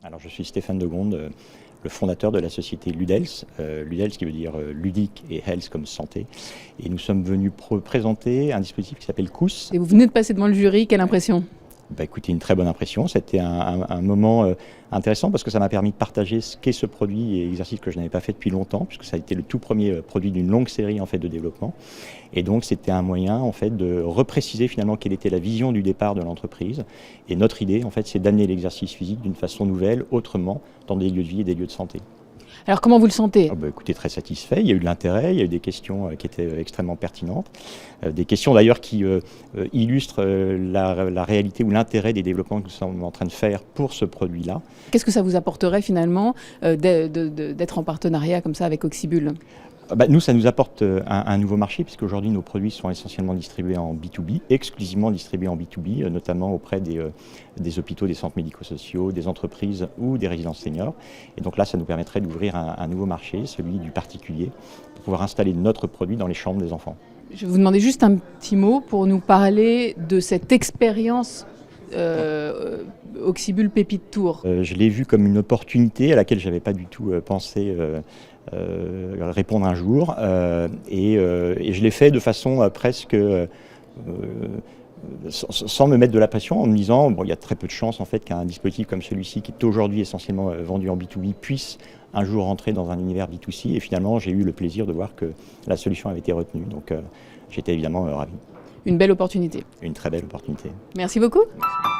Alors je suis Stéphane Degonde, le fondateur de la société Ludels, Ludels qui veut dire ludique et health comme santé. Et nous sommes venus présenter un dispositif qui s'appelle COUS. Et vous venez de passer devant le jury, quelle impression ? Écoutez, une très bonne impression. C'était un moment intéressant parce que ça m'a permis de partager ce qu'est ce produit et exercice que je n'avais pas fait depuis longtemps, puisque ça a été le tout premier produit d'une longue série en fait, de développement. Et donc c'était un moyen en fait, de repréciser finalement quelle était la vision du départ de l'entreprise. Et notre idée, en fait, c'est d'amener l'exercice physique d'une façon nouvelle, autrement, dans des lieux de vie et des lieux de santé. Alors comment vous le sentez ? Écoutez, très satisfait. Il y a eu de l'intérêt, il y a eu des questions qui étaient extrêmement pertinentes. Des questions d'ailleurs qui illustrent la réalité ou l'intérêt des développements que nous sommes en train de faire pour ce produit-là. Qu'est-ce que ça vous apporterait finalement d'être en partenariat comme ça avec Oxybul ? Nous, ça nous apporte un nouveau marché, puisqu'aujourd'hui, nos produits sont essentiellement distribués en B2B, exclusivement distribués en B2B, notamment auprès des hôpitaux, des centres médico-sociaux, des entreprises ou des résidences seniors. Et donc là, ça nous permettrait d'ouvrir un nouveau marché, celui du particulier, pour pouvoir installer notre produit dans les chambres des enfants. Je vais vous demander juste un petit mot pour nous parler de cette expérience Oxybul Pépite Tour. Je l'ai vu comme une opportunité à laquelle je n'avais pas du tout pensé répondre un jour. Et je l'ai fait de façon presque... sans me mettre de la pression, en me disant il y a très peu de chances en fait, qu'un dispositif comme celui-ci, qui est aujourd'hui essentiellement vendu en B2B, puisse un jour rentrer dans un univers B2C. Et finalement, j'ai eu le plaisir de voir que la solution avait été retenue. Donc j'étais évidemment ravi. Une belle opportunité. Une très belle opportunité. Merci beaucoup. Merci.